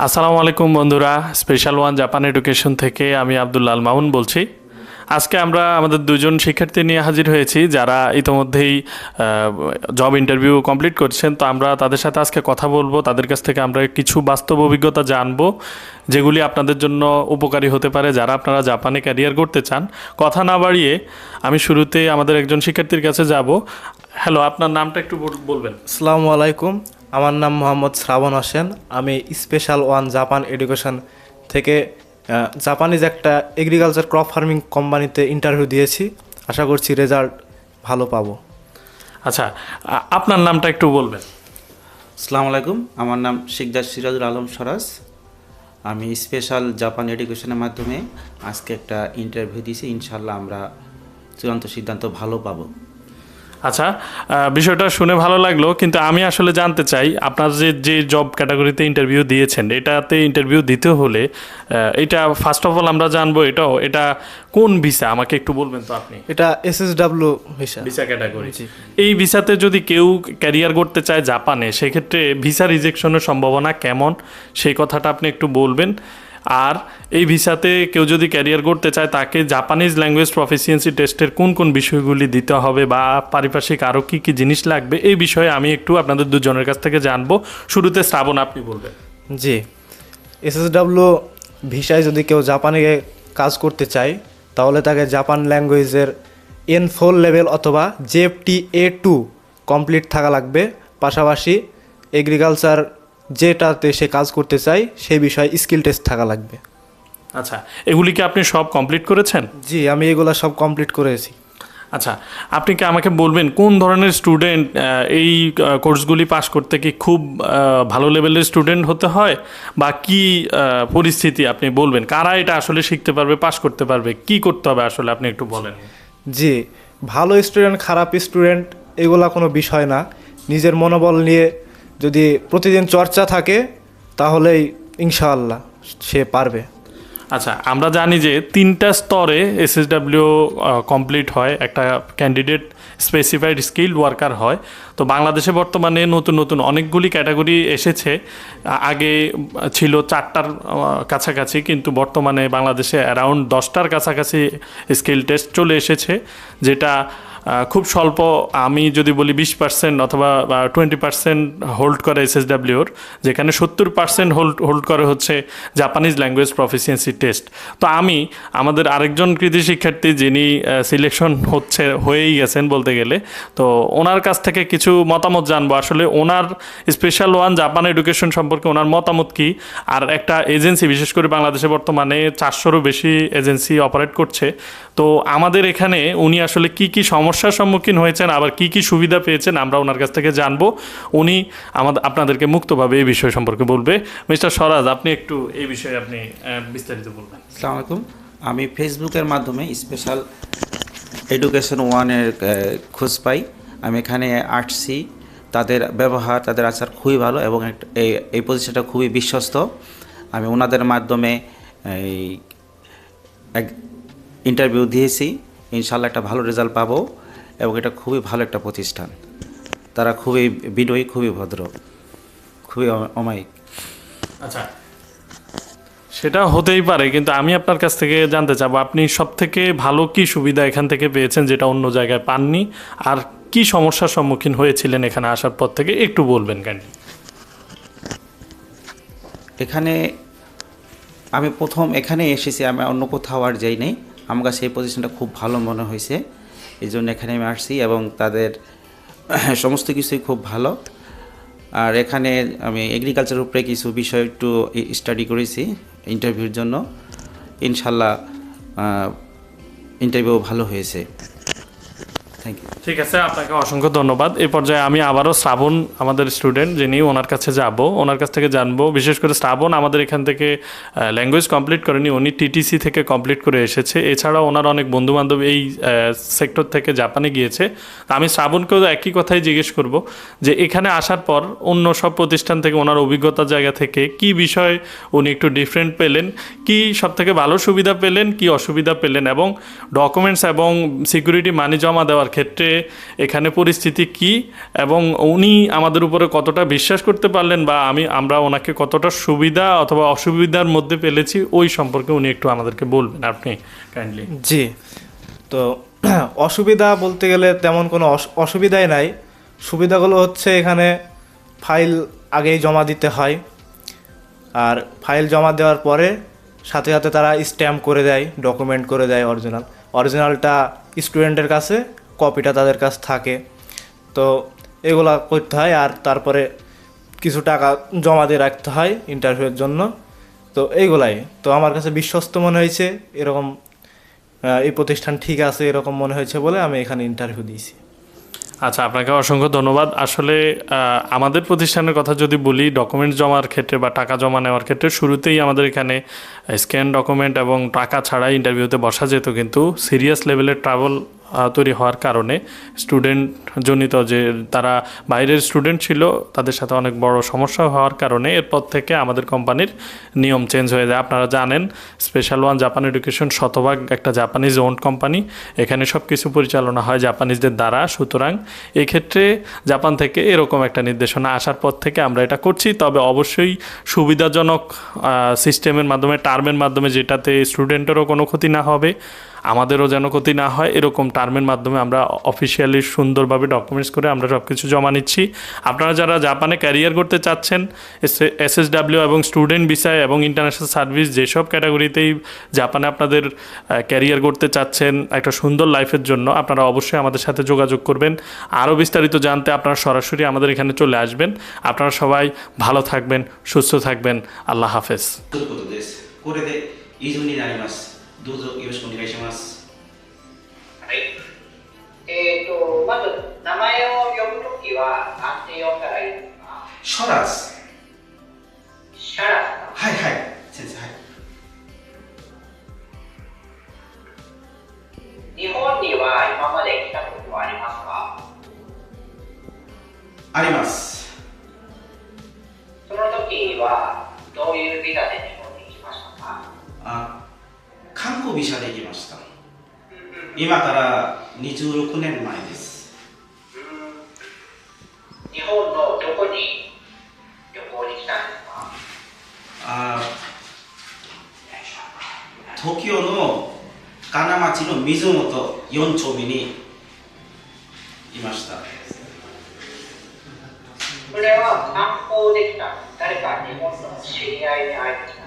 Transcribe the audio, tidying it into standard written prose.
আসসালামু আলাইকুম বন্ধুরা, স্পেশাল ওয়ান জাপান এডুকেশন থেকে আমি আব্দুল্লাহ মামুন বলছি। আজকে আমরা আমাদের দুজন শিক্ষার্থী নিয়ে হাজির হয়েছি যারা ইতোমধ্যেই জব ইন্টারভিউ কমপ্লিট করছেন। তো আমরা তাদের সাথে আজকে কথা বলবো, তাদের কাছ থেকে আমরা কিছু বাস্তব অভিজ্ঞতা জানবো যেগুলি আপনাদের জন্য উপকারী হতে পারে যারা আপনারা জাপানে ক্যারিয়ার করতে চান। কথা না বাড়িয়ে আমি শুরুতে আমাদের একজন শিক্ষার্থীর কাছে যাব। হ্যালো, আপনার নামটা একটু বলবেন। আসসালামু আলাইকুম, আমার নাম মোহাম্মদ শ্রাবণ হোসেন। আমি স্পেশাল ওয়ান জাপান এডুকেশন থেকে জাপানিজ একটা এগ্রিকালচার ক্রপ ফার্মিং কোম্পানিতে ইন্টারভিউ দিয়েছি। আশা করছি রেজাল্ট ভালো পাবো। আচ্ছা, আপনার নামটা একটু বলবেন। আসসালামু আলাইকুম, আমার নাম শিকদার সিরাজুল আলম সরাজ। আমি স্পেশাল জাপান এডুকেশনের মাধ্যমে আজকে একটা ইন্টারভিউ দিয়েছি। ইনশাল্লাহ আমরা চূড়ান্ত সিদ্ধান্ত ভালো পাবো। আচ্ছা, বিষয়টা শুনে ভালো লাগলো, কিন্তু আমি আসলে জানতে চাই আপনার যে জব ক্যাটাগরিতে ইন্টারভিউ দিয়েছেন, এটাতে ইন্টারভিউ দিতে হলে এটা ফার্স্ট অফ অল আমরা জানবো এটা কোন ভিসা, আমাকে একটু বলবেন তো আপনি। এটা এসএসডব্লিউ ভিসা ক্যাটাগরি। এই ভিসাতে যদি কেউ ক্যারিয়ার করতে চায় জাপানে, সেক্ষেত্রে ভিসা রিজেকশনের সম্ভাবনা কেমন সেই কথাটা আপনি একটু বলবেন। আর এই ভিসাতে কেউ যদি ক্যারিয়ার করতে চায় তাকে জাপানিজ ল্যাঙ্গুয়েজ প্রফিসিয়েন্সি টেস্টের কোন কোন বিষয়গুলি দিতে হবে বা পারিপার্শ্বিক আরও কী কী জিনিস লাগবে, এই বিষয়ে আমি একটু আপনাদের দুজনের কাছ থেকে জানবো। শুরুতে শ্রাবণ, আপনি বলবেন। জি, এসএসডব্লিউ ভিসায় যদি কেউ জাপানে কাজ করতে চায় তাহলে তাকে জাপান ল্যাঙ্গুয়েজের N4 লেভেল অথবা JFTA2 কমপ্লিট থাকা লাগবে। পাশাপাশি এগ্রিকালচার যেটাতে সে কাজ করতে চায় সেই বিষয়ে স্কিল টেস্ট থাকা লাগবে। আচ্ছা, এগুলি কি আপনি সব কমপ্লিট করেছেন? জি, আমি এগুলো সব কমপ্লিট করেছি। আচ্ছা, আপনি কি আমাকে বলবেন কোন ধরনের স্টুডেন্ট এই কোর্সগুলি পাস করতে কি খুব ভালো লেভেলের স্টুডেন্ট হতে হয়, বা কি পরিস্থিতি আপনি বলবেন, কারা এটা আসলে শিখতে পারবে, পাস করতে পারবে, কি করতে হবে আসলে আপনি একটু বলেন। জি, ভালো স্টুডেন্ট খারাপ স্টুডেন্ট এগুলা কোনো বিষয় না। নিজের মনোবল নিয়ে যদি প্রতিদিন চর্চা থাকে তাহলেই ইনশাআল্লাহ সে পারবে। আচ্ছা, আমরা জানি যে 3টা স্তরে এসএসডব্লিউ কমপ্লিট হয়, একটা ক্যান্ডিডেট স্পেসিফাইড স্কিল্ড ওয়ার্কার হয়। তো বাংলাদেশে বর্তমানে নতুন নতুন অনেকগুলি ক্যাটাগরি এসেছে। আগে ছিল 4টার কাছাকাছি, কিন্তু বর্তমানে বাংলাদেশে অ্যারাউন্ড 10টার কাছাকাছি স্কিল টেস্ট চলে এসেছে, যেটা খুব স্বল্প, আমি যদি বলি 20% অথবা 20% হোল্ড করে এসএসডব্লিউর, যেখানে 70% হোল্ড করে হচ্ছে জাপানিজ ল্যাঙ্গুয়েজ প্রফিসিয়েন্সি টেস্ট। তো আমাদের আরেকজন কৃতি শিক্ষার্থী যিনি সিলেকশন হয়েই গেছেন বলতে গেলে, তো ওনার কাছ থেকে কিছু মতামত জানবো আসলে ওনার স্পেশাল ওয়ান জাপান এডুকেশন সম্পর্কে ওনার মতামত কি। আর একটা এজেন্সি, বিশেষ করে বাংলাদেশে বর্তমানে 400-রও বেশি এজেন্সি অপারেট করছে, তো আমাদের এখানে উনি আসলে কি কি সমস্যার সম্মুখীন হয়েছেন, আবার কি কি সুবিধা পেয়েছেন, আমরা ওনার কাছ থেকে জানবো। উনি আপনাদেরকে মুক্তভাবে এই বিষয় সম্পর্কে বলবে। মিস্টার স্বরাজ, আপনি একটু এই বিষয়ে আপনি বিস্তারিত বলবেন। আসসালামু আলাইকুম, আমি ফেসবুকের মাধ্যমে স্পেশাল এডুকেশন ওয়ানের খোঁজ পাই। আমি এখানে আসছি, তাদের ব্যবহার, তাদের আচার খুবই ভালো এবং এই পজিশনটা খুবই বিশ্বস্ত। আমি ওনাদের মাধ্যমে ইন্টারভিউ দিয়েছি, ইনশাল্লাহ একটা ভালো রেজাল্ট পাবো এবং এটা খুবই ভালো একটা প্রতিষ্ঠান। তারা খুবই বিনয়ী, খুবই ভদ্র, খুবই অমায়িক। আচ্ছা, সেটা হতেই পারে, কিন্তু আমি আপনার কাছ থেকে জানতে চাবো আপনি সব থেকে ভালো কি সুবিধা এখান থেকে পেয়েছেন যেটা অন্য জায়গায় পাননি, আর কি সমস্যার সম্মুখীন হয়েছিলেন এখানে আসার পর থেকে একটু বলবেন কেন? এখানে আমি প্রথম এখানে এসেছি, আমি অন্য কোথাও আর যাই নাই। আমার কাছে এই পজিশনটা খুব ভালো মনে হয়েছে, এই জন্য এখানে আমি আসছি এবং তাদের সমস্ত কিছুই খুব ভালো। আর এখানে আমি এগ্রিকালচারের উপরে কিছু বিষয় একটু স্টাডি করেছি ইন্টারভিউর জন্য। ইনশাল্লাহ ইন্টারভিউ ভালো হয়েছে। Thank you. ঠিক আছে, আপনাকে অসংখ্য ধন্যবাদ। এই পর্যায়ে আমি আবারও শ্রাবণ, আমাদের স্টুডেন্ট যিনি, ওনার কাছে যাব, ওনার কাছ থেকে জানবো। বিশেষ করে শ্রাবণ আমাদের এখান থেকে ল্যাঙ্গুয়েজ কমপ্লিট করেনি, উনি টিটিসি থেকে কমপ্লিট করে এসেছে। এছাড়াও ওনার অনেক বন্ধুবান্ধব এই সেক্টর থেকে জাপানে গিয়েছে। আমি শ্রাবণকেও একই কথাই জিজ্ঞেস করব যে এখানে আসার পর অন্য সব প্রতিষ্ঠান থেকে ওনার অভিজ্ঞতার জায়গা থেকে কি বিষয় উনি একটু ডিফারেন্ট পেলেন, কি সব থেকে ভালো সুবিধা পেলেন, কি অসুবিধা পেলেন, এবং ডকুমেন্টস এবং সিকিউরিটি মানি জমা দেওয়ার ক্ষেত্রে এখানে পরিস্থিতি কি এবং উনি আমাদের উপরে কতটা বিশ্বাস করতে পারলেন বা আমরা ওনাকে কতটা সুবিধা অথবা অসুবিধার মধ্যে পেলেছি ওই সম্পর্কে উনি একটু আমাদেরকে বলবেন আপনি কাইন্ডলি। জি, তো অসুবিধা বলতে গেলে তেমন কোনো অসুবিধাই নাই। সুবিধাগুলো হচ্ছে এখানে ফাইল আগেই জমা দিতে হয়, আর ফাইল জমা দেওয়ার পরে সাথে সাথে তারা স্ট্যাম্প করে দেয়, ডকুমেন্ট করে দেয় অরিজিনালটা স্টুডেন্টের কাছে, কপিটা তাদের কাছে থাকে। তো এগুলা করতে হয়, আর তারপরে কিছু টাকা জমা দিয়ে রাখতে হয় ইন্টারভিউয়ের জন্য। তো এইগুলাই তো আমার কাছে বিশ্বস্ত মনে হয়েছে, এরকম এই প্রতিষ্ঠান ঠিক আছে এরকম মনে হয়েছে বলে আমি এখানে ইন্টারভিউ দিয়েছি। আচ্ছা, আপনাকে অসংখ্য ধন্যবাদ। আসলে আমাদের প্রতিষ্ঠানের কথা যদি বলি, ডকুমেন্ট জমার ক্ষেত্রে বা টাকা জমা নেওয়ার ক্ষেত্রে শুরুতেই আমাদের এখানে স্ক্যান ডকুমেন্ট এবং টাকা ছাড়াই ইন্টারভিউতে বসা যেত, কিন্তু সিরিয়াস লেভেলের ট্রাভেল তৈরি হওয়ার কারণে স্টুডেন্ট জনিত যে তারা বাইরের স্টুডেন্ট ছিল তাদের সাথে অনেক বড় সমস্যা হওয়ার কারণে এরপর থেকে আমাদের কোম্পানির নিয়ম চেঞ্জ হয়ে যায়। আপনারা জানেন স্পেশাল ওয়ান জাপান এডুকেশন শতভাগ একটা জাপানিজ ওন্ড কোম্পানি, এখানে সব কিছু পরিচালনা হয় জাপানিজদের দ্বারা। সুতরাং এক্ষেত্রে জাপান থেকে এরকম একটা নির্দেশনা আসার পর থেকে আমরা এটা করছি, তবে অবশ্যই সুবিধাজনক সিস্টেমের মাধ্যমে, টার্মের মাধ্যমে, যেটাতে স্টুডেন্টেরও কোনো ক্ষতি না হবে, আমাদেরও যেন ক্ষতি না হয়, এরকম টার্মের মাধ্যমে আমরা অফিসিয়ালি সুন্দরভাবে ডকুমেন্টস করে আমরা সব কিছু জমা নিচ্ছি। আপনারা যারা জাপানে ক্যারিয়ার করতে চাচ্ছেন, এসএসডাব্লিউ এবং স্টুডেন্ট ভিসায় এবং ইন্টারন্যাশনাল সার্ভিস যেসব ক্যাটাগরিতেই জাপানে আপনাদের ক্যারিয়ার করতে চাচ্ছেন একটা সুন্দর লাইফের জন্য, আপনারা অবশ্যই আমাদের সাথে যোগাযোগ করবেন। আরও বিস্তারিত জানতে আপনারা সরাসরি আমাদের এখানে চলে আসবেন। আপনারা সবাই ভালো থাকবেন, সুস্থ থাকবেন। আল্লাহ হাফেজ। ということです。これで以上になります。どうぞよろしくお願いします。はい。まず名前を呼ぶときは何て呼んだらいいですか？シャラス。シャラスか。はいはい。先生はい。日本には今まで来たことはありますか？あります。その時はどういうビザで日本に来ましたか？あ、観光ビザで来ました。今から26年前です。日本のどこに旅行に来たんですか？あ、東京の金町の水元4丁目にいました。それは観光できた誰か日本の知り合いに会いに来た